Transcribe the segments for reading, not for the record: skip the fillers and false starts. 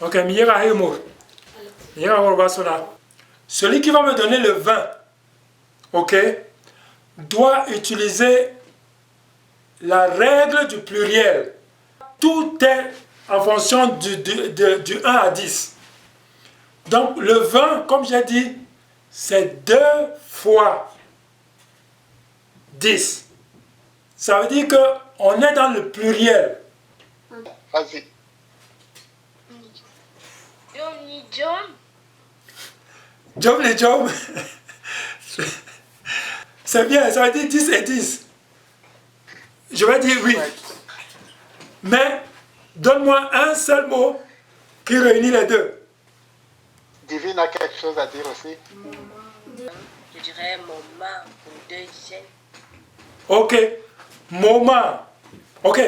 Ok, Miyera Hemur. Miyera Horbasona. Celui qui va me donner le 20, ok, doit utiliser la règle du pluriel. Tout est en fonction du 1 à 10. Donc le 20, comme j'ai dit, c'est 2 fois 10. Ça veut dire qu'on est dans le pluriel. Vas-y. Job les Job. C'est bien, ça veut dire 10 et 10. Je vais dire oui. Mais donne-moi un seul mot qui réunit les deux. Divine a quelque chose à dire aussi. Je dirais moment pour 2 J. Ok. Moment. Ok.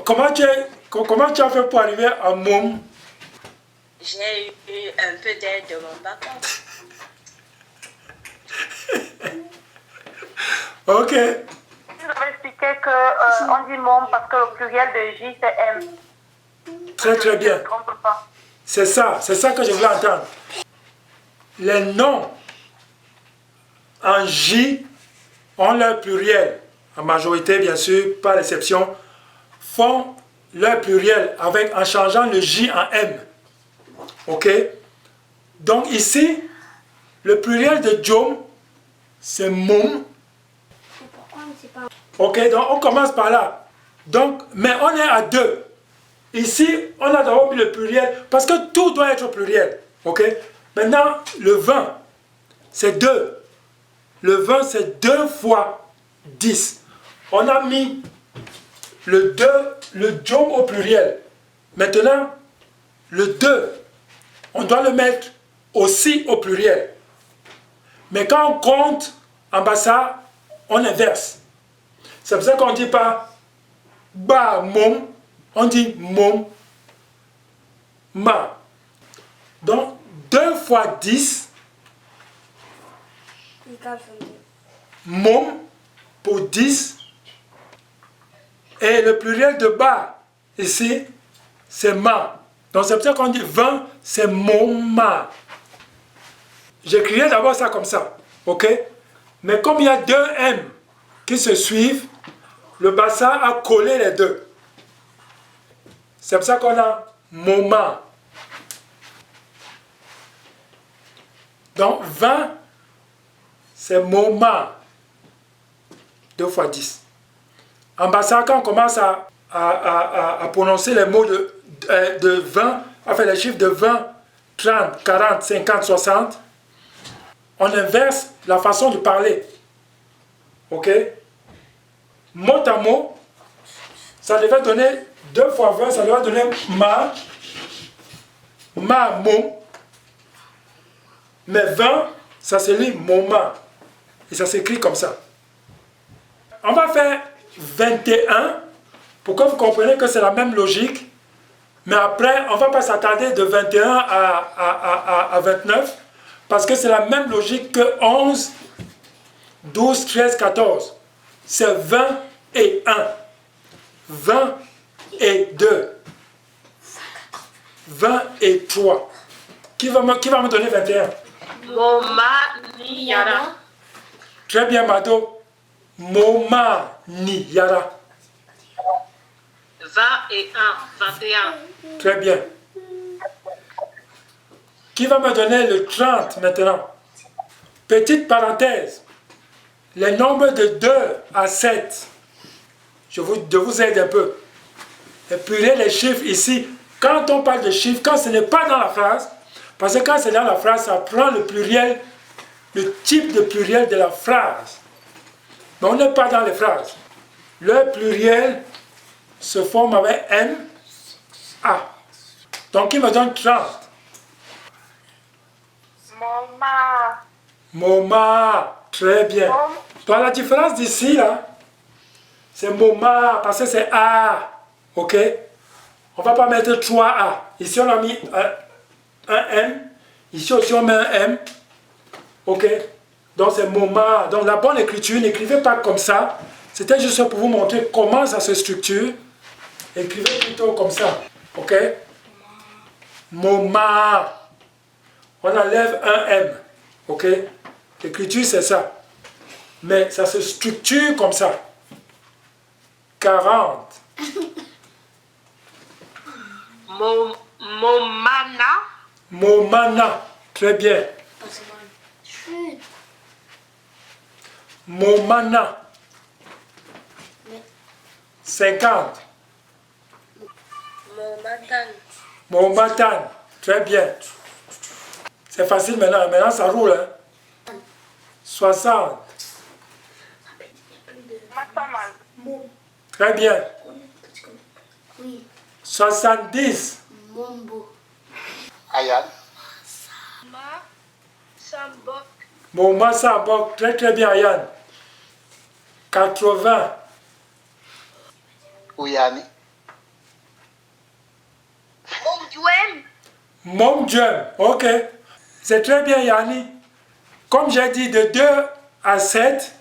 Comment tu as fait pour arriver à mom? J'ai eu un peu d'aide de mon papa. Ok. Je vais expliquer qu'on dit môme parce que le pluriel de J c'est M. Très très bien. Je ne trompe pas. C'est ça que je voulais entendre. Les noms en J ont leur pluriel, en majorité bien sûr, par exception, font leur pluriel en changeant le J en M. Ok? Donc ici, le pluriel de Jom, c'est Mom. Ok, donc on commence par là. Donc, mais on est à 2. Ici, on a d'abord mis le pluriel, parce que tout doit être pluriel. Ok? Maintenant, le 20, c'est 2. Le 20, c'est 2 fois 10. On a mis le Jom au pluriel. Maintenant, le 2, on doit le mettre aussi au pluriel. Mais quand on compte en bas ça, on inverse. C'est pour ça qu'on ne dit pas ba mom, on dit mom ma. Donc 2 fois 10, mom pour 10, et le pluriel de ba ici, c'est ma. Donc c'est pour ça qu'on dit 20, c'est moma. J'écrirai d'abord ça comme ça, ok? Mais comme il y a 2 M qui se suivent, le bassin a collé les deux. C'est pour ça qu'on a moment. Donc 20, c'est moment. 2 fois 10. En bassin, quand on commence à prononcer les mots de 20, enfin les chiffres de 20, 30, 40, 50, 60, on inverse la façon de parler. Ok? Mot à mot, ça devait donner 2 fois 20, ça devait donner mom. Mais 20, ça se lit moment. Et ça s'écrit comme ça. On va faire 21 pour que vous compreniez que c'est la même logique. Mais après, on ne va pas s'attarder de 21 à 29 parce que c'est la même logique que 11, 12, 13, 14. C'est 20 et 1. 20 et 2. 20 et 3. Qui va me donner 21? Moma ni Yara. Très bien, Mado. Moma ni Yara. 20 et 1, 21. Très bien. Qui va me donner le 30 maintenant? Petite parenthèse. Les nombres de 2 à 7. Je vous aide un peu. Et puis les chiffres ici, quand on parle de chiffres, quand ce n'est pas dans la phrase, parce que quand c'est dans la phrase, ça prend le pluriel, le type de pluriel de la phrase. Mais on n'est pas dans les phrases. Le pluriel se forme avec M, A. Donc il me donne 30. Moma. Moma. Très bien. Donc la différence d'ici, là, c'est Moma, parce que c'est A. Ok? On ne va pas mettre 3A. Ici, on a mis un M. Ici aussi, on met un M. Ok? Donc, c'est Moma. Donc, la bonne écriture, n'écrivez pas comme ça. C'était juste pour vous montrer comment ça se structure. Écrivez plutôt comme ça. Ok? Moma. On enlève un M. Ok? L'écriture, c'est ça. Mais ça se structure comme ça. 40. Momana. Momana. Très bien. Momana. 50. Momatan. Momatan. Très bien. C'est facile maintenant. Maintenant, ça roule. Hein? 60. Masaman. Très bien. Oui. 70. Mombo. Ayan. Ma. Sambok. Moma Sabok. Très très bien, Yann. 80. Uyani. Omduen. Momdjem. Ok. C'est très bien, Yanni. Comme j'ai dit, de 2 à 7,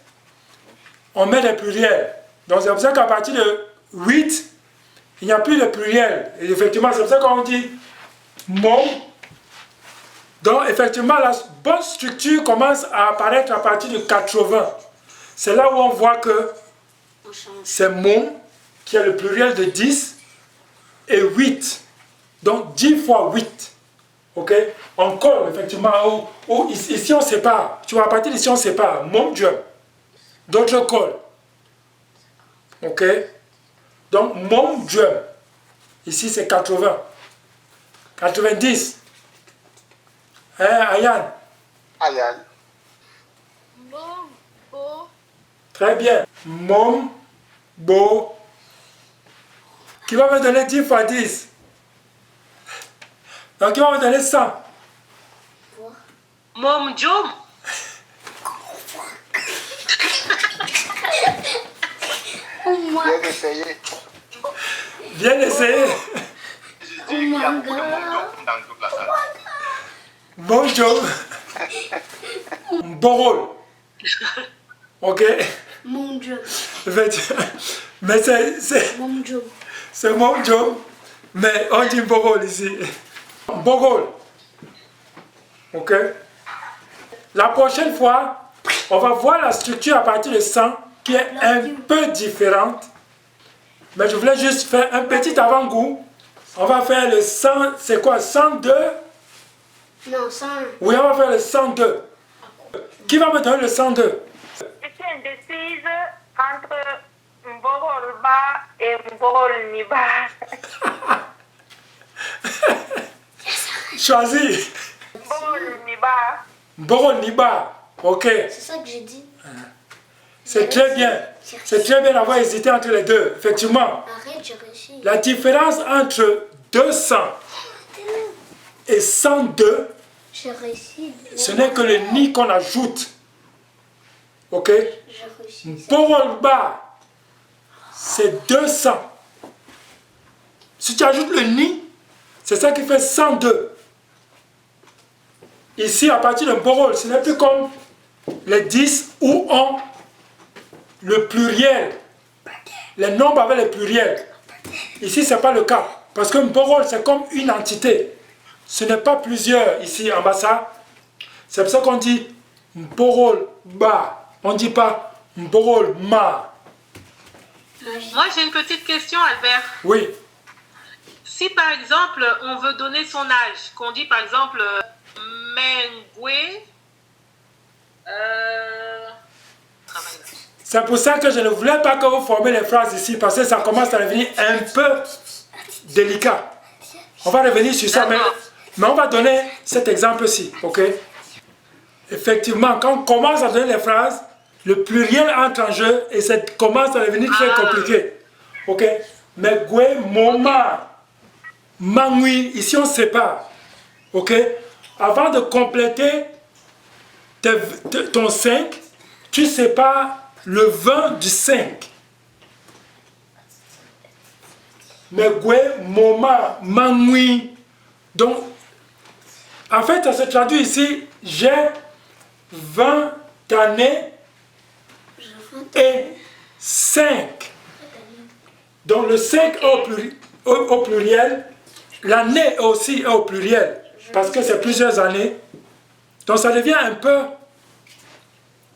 on met des pluriels. Donc c'est pour ça qu'à partir de 8, il n'y a plus de pluriel. Et effectivement, c'est pour ça qu'on dit mom. Donc effectivement, la bonne structure commence à apparaître à partir de 80. C'est là où on voit que On change. c'est mom, qui est le pluriel de 10, et 8. Donc 10 fois 8. Ok? On colle effectivement. Ici on sépare. Tu vois, à partir d'ici on sépare. Mon Dieu. D'autres collent. Ok? Donc mon Dieu. Ici c'est 80. 90. Hein, Ayan? Ayan. Mombo. Très bien. Mom, Bo. Qui va me donner 10 fois 10? Donc il va me donner 100. Momdjom. Oh my, Bien essayé. Bien essayé. oh my god. dans toute la salle. Bonjour. Borol. Ok. Mon Dieu. Mais c'est Mon Dieu. mon job. Mais on dit Borol ici. Borol. Ok. La prochaine fois, on va voir la structure à partir de 100 qui est un peu différente. Mais je voulais juste faire un petit avant-goût. On va faire le 100, c'est quoi, 102? Non, 101. Oui, on va faire le 102. Qui va me donner le 102? Je suis indécise entre Mborolba et Mborolniba. Choisis. Mborolniba. Borol Niba. Ok. C'est ça que j'ai dit. C'est très bien. C'est très bien d'avoir hésité entre les deux. Effectivement, Arrête, j'ai réussi. la différence entre 200 et 102, J'ai réussi. ce n'est que le ni qu'on ajoute. Ok? J'ai réussi. Borolba, c'est 200. Si tu ajoutes le ni, c'est ça qui fait 102. Ici, à partir de Borol, ce n'est plus comme les 10 où on le pluriel. Les nombres avec les pluriels. Ici, ce n'est pas le cas. Parce que Borol, c'est comme une entité. Ce n'est pas plusieurs ici en bas ça. C'est pour ça qu'on dit Borol ba. On ne dit pas Borol ma. Moi, j'ai une petite question, Albert. Oui. Si, par exemple, on veut donner son âge, qu'on dit, par exemple, Mengwe, travail là. C'est pour ça que je ne voulais pas que vous formiez les phrases ici, parce que ça commence à devenir un peu délicat. On va revenir sur ça, mais on va donner cet exemple-ci, ok? Effectivement, quand on commence à donner les phrases, le pluriel entre en jeu et ça commence à devenir très compliqué, ok? Mais Gwe, Moma, Mangui, ici on sépare, ok? Avant de compléter ton 5, tu sépares le 20 du 5. Megwe, Moma, Mangui. Donc, en fait, ça se traduit ici, j'ai 20 années et 5. Donc, le 5 au pluriel, l'année aussi est au pluriel, parce que c'est plusieurs années. Donc ça devient un peu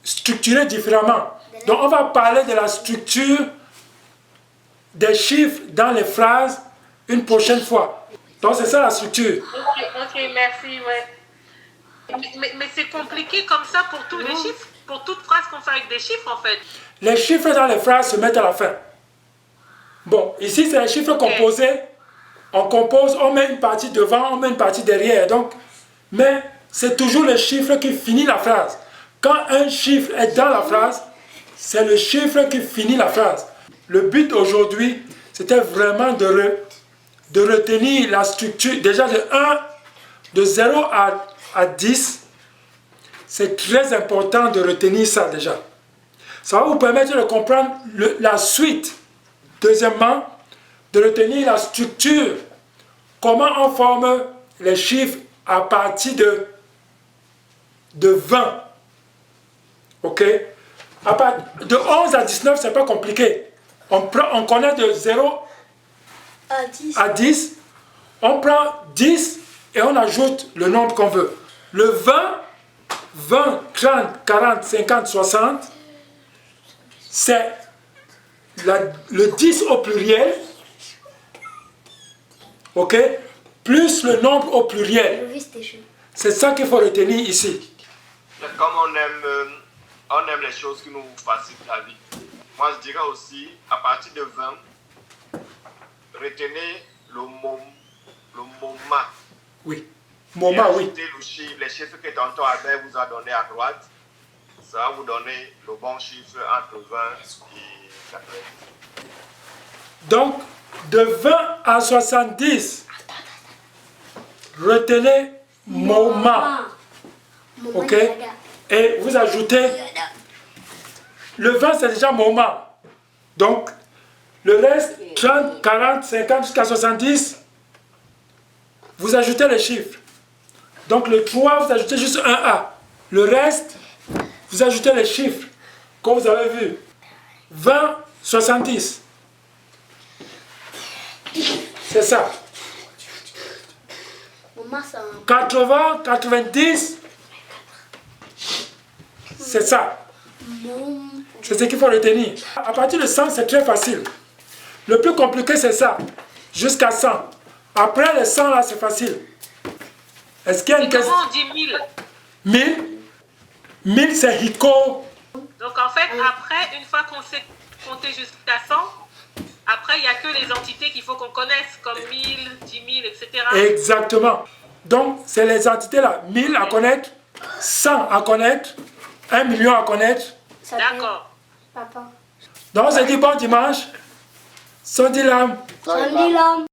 structuré différemment. Donc on va parler de la structure des chiffres dans les phrases une prochaine fois. Donc c'est ça la structure. Ok, merci, ouais. Mais c'est compliqué comme ça pour tous les chiffres, pour toute phrase qu'on fait avec des chiffres en fait. Les chiffres dans les phrases se mettent à la fin. Bon, ici c'est les chiffres composés. On compose, on met une partie devant, on met une partie derrière. Donc, mais c'est toujours le chiffre qui finit la phrase. Quand un chiffre est dans la phrase, c'est le chiffre qui finit la phrase. Le but aujourd'hui, c'était vraiment de retenir la structure. Déjà de 0 à 10, c'est très important de retenir ça déjà. Ça va vous permettre de comprendre la suite. Deuxièmement, de retenir la structure. Comment on forme les chiffres à partir de 20. Ok? De 11 à 19, c'est pas compliqué. On connaît de 0 à 10. On prend 10 et on ajoute le nombre qu'on veut. Le 20, 30, 40, 50, 60, c'est le 10 au pluriel, ok, plus le nombre au pluriel. C'est ça qu'il faut retenir ici. Comme on aime les choses qui nous facilitent la vie. Moi, je dirais aussi, à partir de 20, retenez le moment. Oui. Moment, oui. Les chiffres que tonton Albert vous a donné à droite, ça va vous donner le bon chiffre entre 20 et 80. Donc, de 20 à 70, retenez moment. Ok? Et vous ajoutez, le 20 c'est déjà moment. Donc, le reste, 30, 40, 50 jusqu'à 70, vous ajoutez les chiffres. Donc le 3, vous ajoutez juste un A. Le reste, vous ajoutez les chiffres, comme vous avez vu. 20, 70. C'est ça. 80, 90. C'est ça. C'est ce qu'il faut retenir. À partir de 100, c'est très facile. Le plus compliqué, c'est ça. Jusqu'à 100. Après les 100, là, c'est facile. Est-ce qu'il y a une question? Comment on dit 1000? 1000? 1000, c'est Hiko. Donc en fait, après, une fois qu'on sait compter jusqu'à 100, après, il n'y a que les entités qu'il faut qu'on connaisse, comme 1000, 10 000, etc. Exactement. Donc, c'est les entités-là. 1000 à connaître, 100 à connaître, 1 million à connaître. D'accord. Papa. Donc, on se dit bon dimanche. Sondilam. Sondilam.